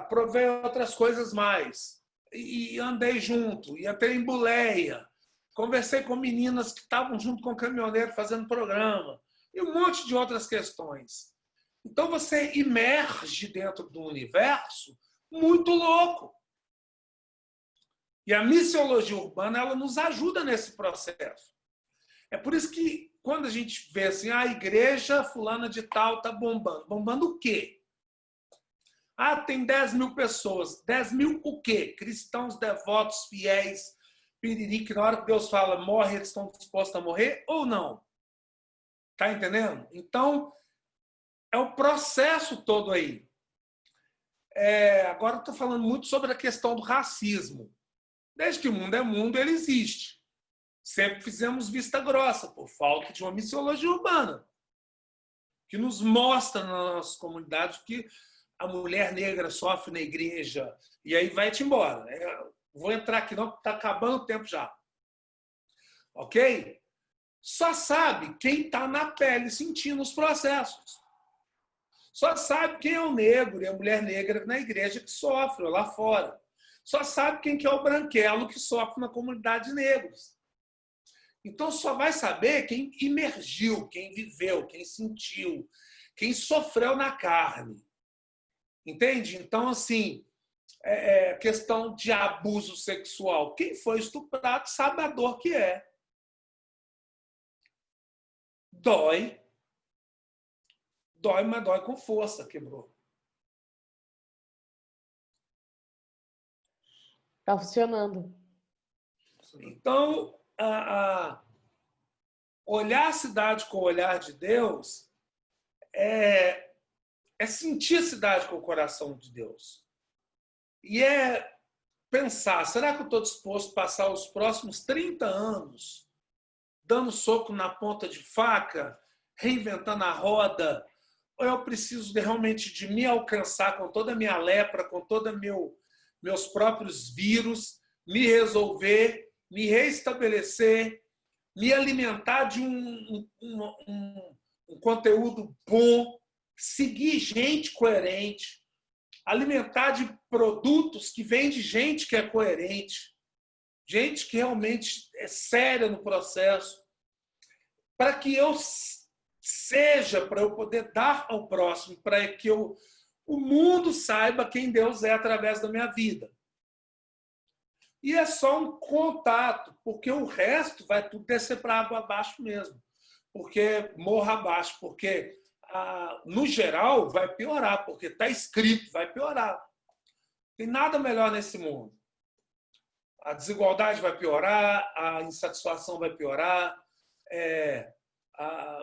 Provei outras coisas mais. E andei junto. E até em boleia. Conversei com meninas que estavam junto com o caminhoneiro fazendo programa. E um monte de outras questões. Então, você imerge dentro do universo muito louco. E a missiologia urbana ela nos ajuda nesse processo. É por isso que, quando a gente vê assim, a igreja fulana de tal está bombando. Bombando o quê? Tem 10 mil pessoas. 10 mil o quê? Cristãos, devotos, fiéis, piriri, que na hora que Deus fala morre, eles estão dispostos a morrer ou não? Tá entendendo? Então, é o processo todo aí. Agora eu estou falando muito sobre a questão do racismo. Desde que o mundo é mundo, ele existe. Sempre fizemos vista grossa, por falta de uma missiologia urbana, que nos mostra nas nossas comunidades que a mulher negra sofre na igreja, e aí vai-te embora. Vou entrar aqui não, porque está acabando o tempo já. Ok? Só sabe quem está na pele sentindo os processos. Só sabe quem é o negro e a mulher negra na igreja que sofre lá fora. Só sabe quem que é o branquelo que sofre na comunidade de negros. Então, só vai saber quem imergiu, quem viveu, quem sentiu, quem sofreu na carne. Entende? Então, assim, questão de abuso sexual. Quem foi estuprado sabe a dor que é. Dói. Dói, mas dói com força, quebrou. Tá funcionando. Então, olhar a cidade com o olhar de Deus é sentir a cidade com o coração de Deus. E é pensar, será que eu estou disposto a passar os próximos 30 anos dando soco na ponta de faca, reinventando a roda, ou eu preciso realmente de me alcançar com toda a minha lepra, com todos meus próprios vírus, me resolver, me restabelecer, me alimentar de um conteúdo bom, seguir gente coerente, alimentar de produtos que vêm de gente que é coerente, gente que realmente é séria no processo, para que eu seja, para eu poder dar ao próximo, para que o mundo saiba quem Deus é através da minha vida. E é só um contato, porque o resto vai tudo descer para água abaixo mesmo. Porque morra abaixo, porque no geral vai piorar, porque está escrito, vai piorar. Tem nada melhor nesse mundo. A desigualdade vai piorar, a insatisfação vai piorar,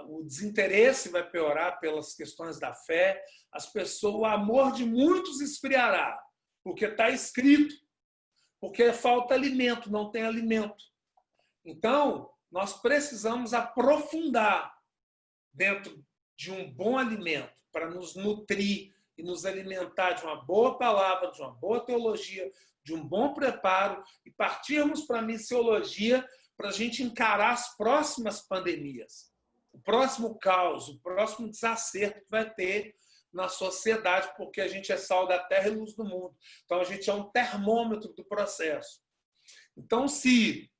o desinteresse vai piorar pelas questões da fé, o amor de muitos esfriará, porque está escrito, porque falta alimento, não tem alimento. Então, nós precisamos aprofundar dentro de um bom alimento para nos nutrir e nos alimentar de uma boa palavra, de uma boa teologia, de um bom preparo e partirmos para a missiologia para a gente encarar as próximas pandemias, o próximo caos, o próximo desacerto que vai ter na sociedade, porque a gente é sal da terra e luz do mundo. Então, a gente é um termômetro do processo. Então, se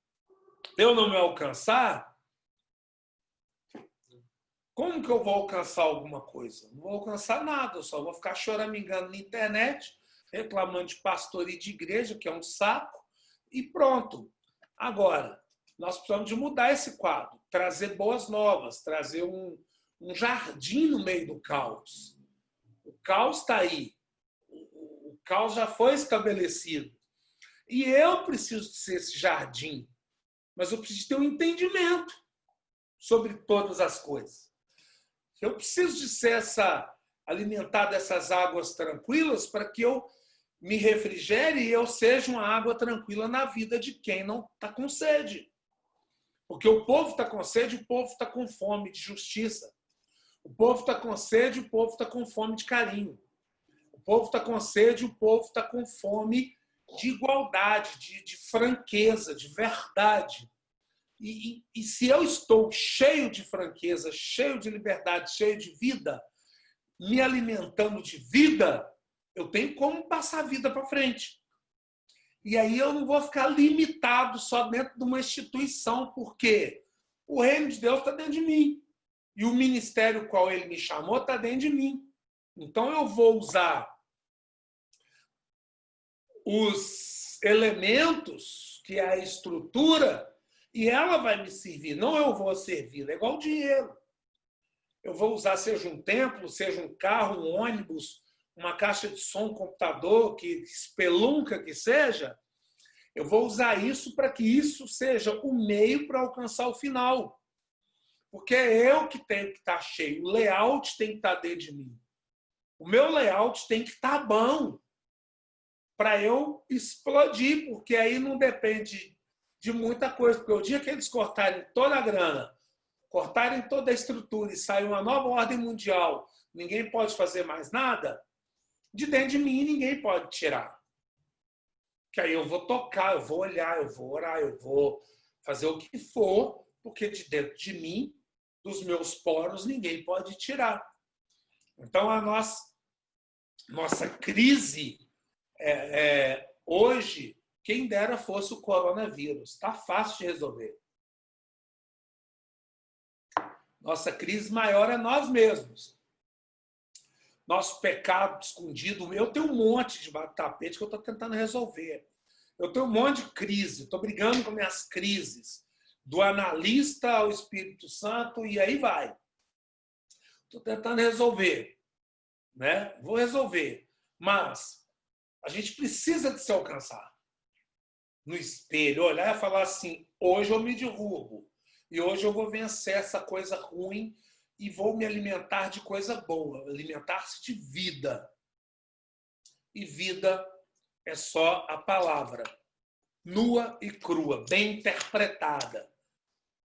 eu não me alcançar, como que eu vou alcançar alguma coisa? Não vou alcançar nada, eu só vou ficar choramingando na internet, reclamando de pastor e de igreja, que é um saco, e pronto. Agora, nós precisamos de mudar esse quadro, trazer boas novas, trazer um jardim no meio do caos. O caos está aí. O caos já foi estabelecido. E eu preciso ser esse jardim, mas eu preciso ter um entendimento sobre todas as coisas. Eu preciso de ser alimentar dessas águas tranquilas para que eu me refrigere e eu seja uma água tranquila na vida de quem não está com sede. Porque o povo está com sede, o povo está com fome de justiça. O povo está com sede, o povo está com fome de carinho. O povo está com sede, o povo está com fome de igualdade, de franqueza, de verdade. E se eu estou cheio de franqueza, cheio de liberdade, cheio de vida, me alimentando de vida, eu tenho como passar a vida para frente. E aí eu não vou ficar limitado só dentro de uma instituição, porque o reino de Deus está dentro de mim. E o ministério qual ele me chamou está dentro de mim. Então eu vou usar os elementos, que é a estrutura, e ela vai me servir. Não eu vou servir, é igual o dinheiro. Eu vou usar, seja um templo, seja um carro, um ônibus, uma caixa de som, um computador, que espelunca que seja, eu vou usar isso para que isso seja o meio para alcançar o final. Porque é eu que tenho que estar cheio. O layout tem que estar dentro de mim. O meu layout tem que estar bom para eu explodir, porque aí não depende de muita coisa. Porque o dia que eles cortarem toda a grana, cortarem toda a estrutura e sair uma nova ordem mundial, ninguém pode fazer mais nada, de dentro de mim ninguém pode tirar. Que aí eu vou tocar, eu vou olhar, eu vou orar, eu vou fazer o que for, porque de dentro de mim, dos meus poros, ninguém pode tirar. Então, a nossa crise hoje, quem dera fosse o coronavírus. Está fácil de resolver. Nossa crise maior é nós mesmos. Nosso pecado escondido. Eu tenho um monte de tapete que eu estou tentando resolver. Eu tenho um monte de crise. Estou brigando com minhas crises. Do analista ao Espírito Santo e aí vai. Estou tentando resolver. Né? Vou resolver. Mas a gente precisa de se alcançar. No espelho, olhar e falar assim, hoje eu me derrubo. E hoje eu vou vencer essa coisa ruim e vou me alimentar de coisa boa. Alimentar-se de vida. E vida é só a palavra. Nua e crua, bem interpretada.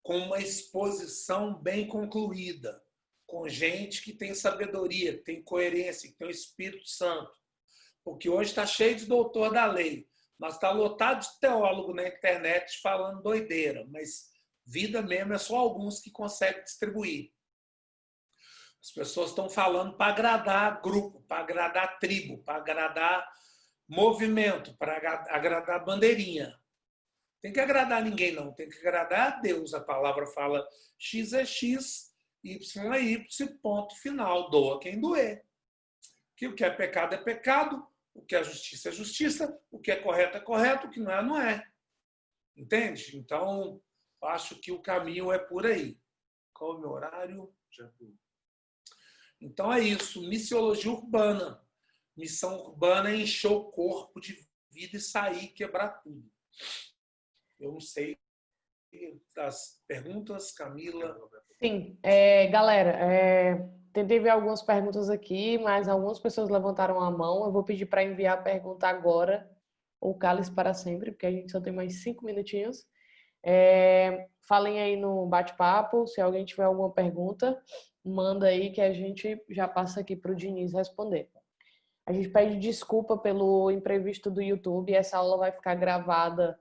Com uma exposição bem concluída. Com gente que tem sabedoria, que tem coerência, que tem o Espírito Santo. Porque hoje está cheio de doutor da lei. Nós está lotado de teólogo na internet falando doideira, mas vida mesmo é só alguns que conseguem distribuir. As pessoas estão falando para agradar grupo, para agradar tribo, para agradar movimento, para agradar bandeirinha. Tem que agradar ninguém, não. Tem que agradar a Deus. A palavra fala X é X, Y é Y, ponto final. Doa quem doer. Que o que é pecado, o que é justiça é justiça, o que é correto, o que não é, não é. Entende? Então, acho que o caminho é por aí. Qual é o meu horário? Então é isso, missiologia urbana. Missão urbana é encher o corpo de vida e sair, quebrar tudo. Eu não sei das perguntas, Camila. Sim, galera, tentei ver algumas perguntas aqui, mas algumas pessoas levantaram a mão. Eu vou pedir para enviar a pergunta agora, ou cale-se para sempre, porque a gente só tem mais 5 minutinhos. Falem aí no bate-papo, se alguém tiver alguma pergunta, manda aí que a gente já passa aqui para o Diniz responder. A gente pede desculpa pelo imprevisto do YouTube, essa aula vai ficar gravada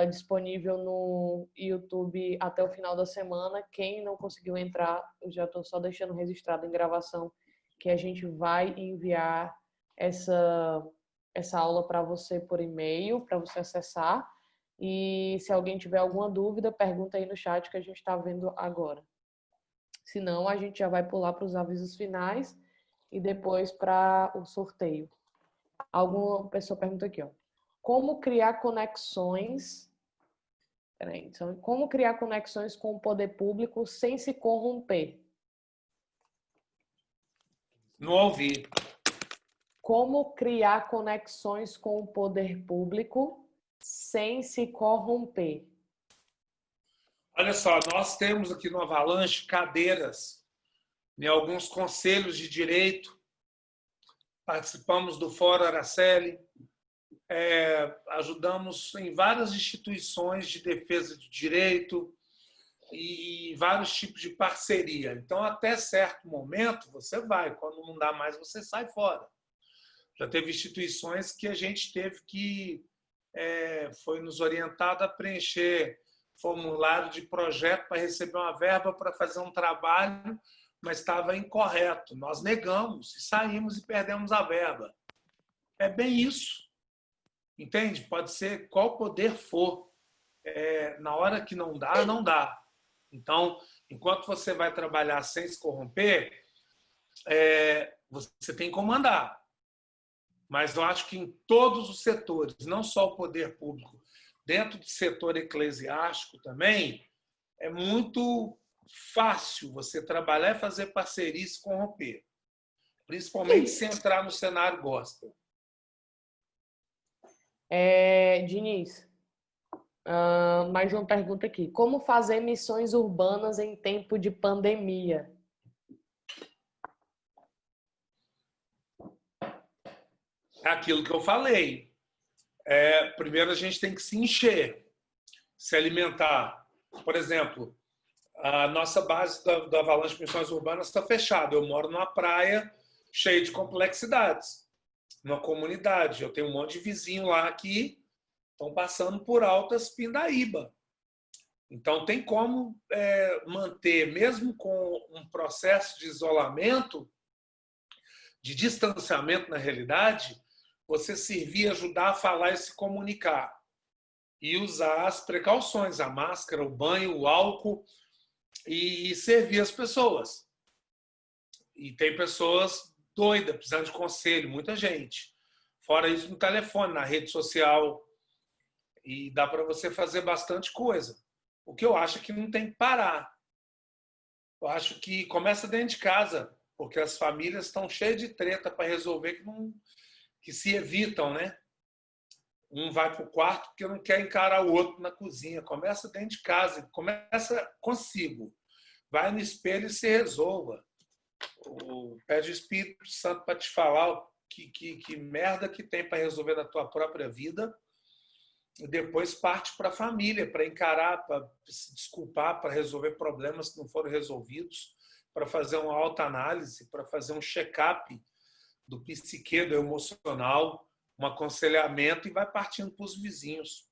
disponível no YouTube até o final da semana. Quem não conseguiu entrar, eu já estou só deixando registrado em gravação que a gente vai enviar essa aula para você por e-mail, para você acessar. E se alguém tiver alguma dúvida, pergunta aí no chat que a gente está vendo agora. Senão, a gente já vai pular para os avisos finais e depois para o sorteio. Alguma pessoa pergunta aqui, ó. Como criar conexões... Peraí, então, como criar conexões com o poder público sem se corromper? Não ouvi. Como criar conexões com o poder público sem se corromper? Olha só, nós temos aqui no Avalanche cadeiras em alguns conselhos de direito, participamos do Fórum Araceli, ajudamos em várias instituições de defesa de direito e vários tipos de parceria. Então, até certo momento, você vai. Quando não dá mais, você sai fora. Já teve instituições que a gente teve que... foi nos orientado a preencher formulário de projeto para receber uma verba para fazer um trabalho, mas estava incorreto. Nós negamos, saímos e perdemos a verba. É bem isso. Entende? Pode ser qual poder for. Na hora que não dá, não dá. Então, enquanto você vai trabalhar sem se corromper, você tem que comandar. Mas eu acho que em todos os setores, não só o poder público, dentro do setor eclesiástico também, é muito fácil você trabalhar e fazer parceria e se corromper. Principalmente se entrar no cenário gospel. Diniz, mais uma pergunta aqui. Como fazer missões urbanas em tempo de pandemia? É aquilo que eu falei. Primeiro a gente tem que se encher, se alimentar. Por exemplo, a nossa base do Avalanche Missões Urbanas está fechada. Eu moro numa praia cheia de complexidades, numa comunidade. Eu tenho um monte de vizinho lá que estão passando por altas pindaíba. Então, tem como manter, mesmo com um processo de isolamento, de distanciamento na realidade, você servir, ajudar a falar e se comunicar. E usar as precauções, a máscara, o banho, o álcool, e servir as pessoas. E tem pessoas doidas, precisando de conselho, muita gente. Fora isso, no telefone, na rede social. E dá para você fazer bastante coisa. O que eu acho é que não tem que parar. Eu acho que começa dentro de casa, porque as famílias estão cheias de treta para resolver que se evitam, né? Um vai para o quarto porque não quer encarar o outro na cozinha. Começa dentro de casa, começa consigo. Vai no espelho e se resolva. Pede o Espírito Santo para te falar que merda que tem para resolver na tua própria vida. E depois parte para a família, para encarar, para se desculpar, para resolver problemas que não foram resolvidos, para fazer uma autoanálise, para fazer um check-up do psique, do emocional, um aconselhamento e vai partindo para os vizinhos.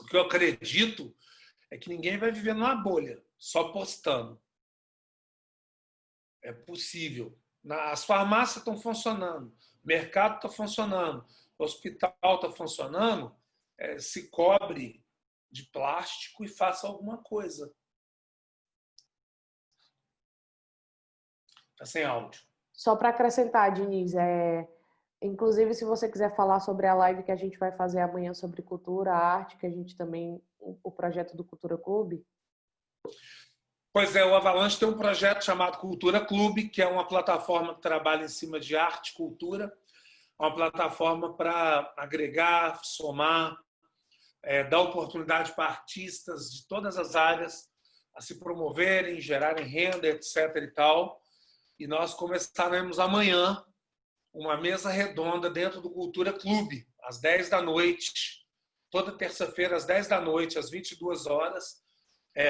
O que eu acredito é que ninguém vai viver numa bolha, só postando. É possível. As farmácias estão funcionando, o mercado está funcionando, o hospital está funcionando, se cobre de plástico e faça alguma coisa. Está sem áudio. Só para acrescentar, Diniz, Inclusive, se você quiser falar sobre a live que a gente vai fazer amanhã sobre cultura, arte, que a gente também, o projeto do Cultura Clube. Pois é, o Avalanche tem um projeto chamado Cultura Clube, que é uma plataforma que trabalha em cima de arte e cultura, uma plataforma para agregar, somar, dar oportunidade para artistas de todas as áreas a se promoverem, gerarem renda, etc. e tal. E nós começaremos amanhã uma mesa redonda dentro do Cultura Clube, às 10 da noite, toda terça-feira, às 10 da noite, às 22 horas.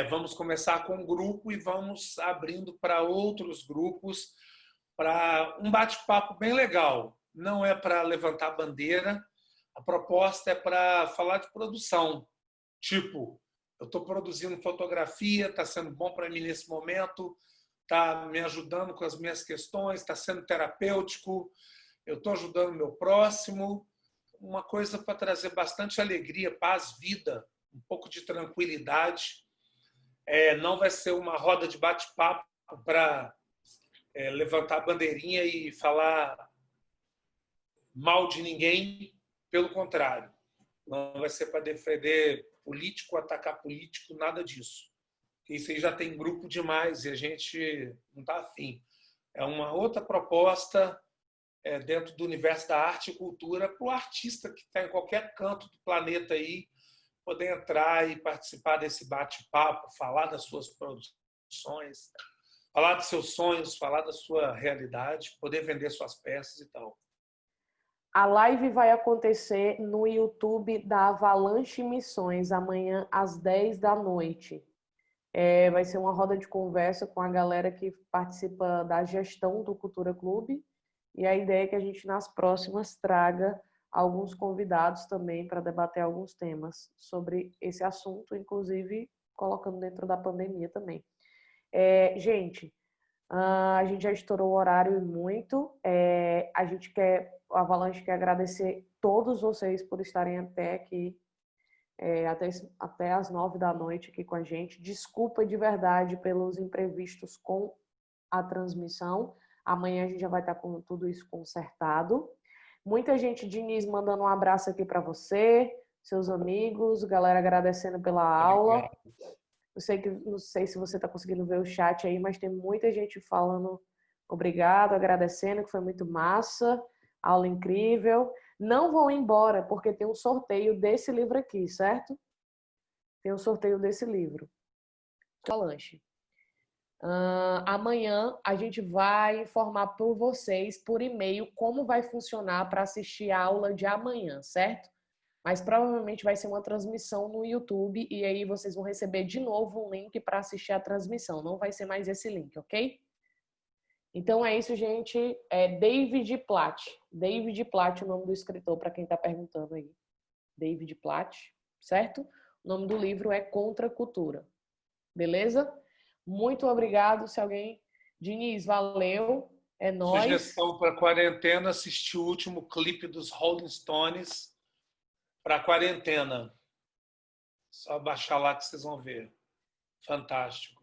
Vamos começar com um grupo e vamos abrindo para outros grupos, para um bate-papo bem legal. Não é para levantar bandeira, a proposta é para falar de produção. Tipo, eu estou produzindo fotografia, está sendo bom para mim nesse momento, está me ajudando com as minhas questões, está sendo terapêutico, eu estou ajudando o meu próximo. Uma coisa para trazer bastante alegria, paz, vida, um pouco de tranquilidade. Não vai ser uma roda de bate-papo para levantar a bandeirinha e falar mal de ninguém, pelo contrário. Não vai ser para defender político, atacar político, nada disso. Porque isso aí já tem grupo demais e a gente não está afim. É uma outra proposta dentro do universo da arte e cultura para o artista que está em qualquer canto do planeta aí poder entrar e participar desse bate-papo, falar das suas produções, falar dos seus sonhos, falar da sua realidade, poder vender suas peças e tal. A live vai acontecer no YouTube da Avalanche Missões, amanhã às 10 da noite. Vai ser uma roda de conversa com a galera que participa da gestão do Cultura Clube. E a ideia é que a gente, nas próximas, traga alguns convidados também para debater alguns temas sobre esse assunto, inclusive colocando dentro da pandemia também. Gente, a gente já estourou o horário e muito. A Avalanche quer agradecer todos vocês por estarem até aqui, até as 9 da noite aqui com a gente. Desculpa de verdade pelos imprevistos com a transmissão. Amanhã a gente já vai estar com tudo isso consertado. Muita gente, Diniz, mandando um abraço aqui para você, seus amigos, galera agradecendo pela aula. Não sei se você está conseguindo ver o chat aí, mas tem muita gente falando obrigado, agradecendo, que foi muito massa, aula incrível. Não vão embora, porque tem um sorteio desse livro aqui, certo? Tem um sorteio desse livro. Avalanche. Amanhã a gente vai informar por vocês, por e-mail, como vai funcionar para assistir a aula de amanhã, certo? Mas provavelmente vai ser uma transmissão no YouTube e aí vocês vão receber de novo um link para assistir a transmissão. Não vai ser mais esse link, ok? Então é isso, gente. David Platt. David Platt, o nome do escritor, para quem está perguntando aí. David Platt, certo? O nome do livro é Contra a Cultura. Beleza? Muito obrigado. Se alguém... Diniz, valeu. É nóis. Sugestão para quarentena, assistir o último clipe dos Rolling Stones para quarentena. Só baixar lá que vocês vão ver. Fantástico.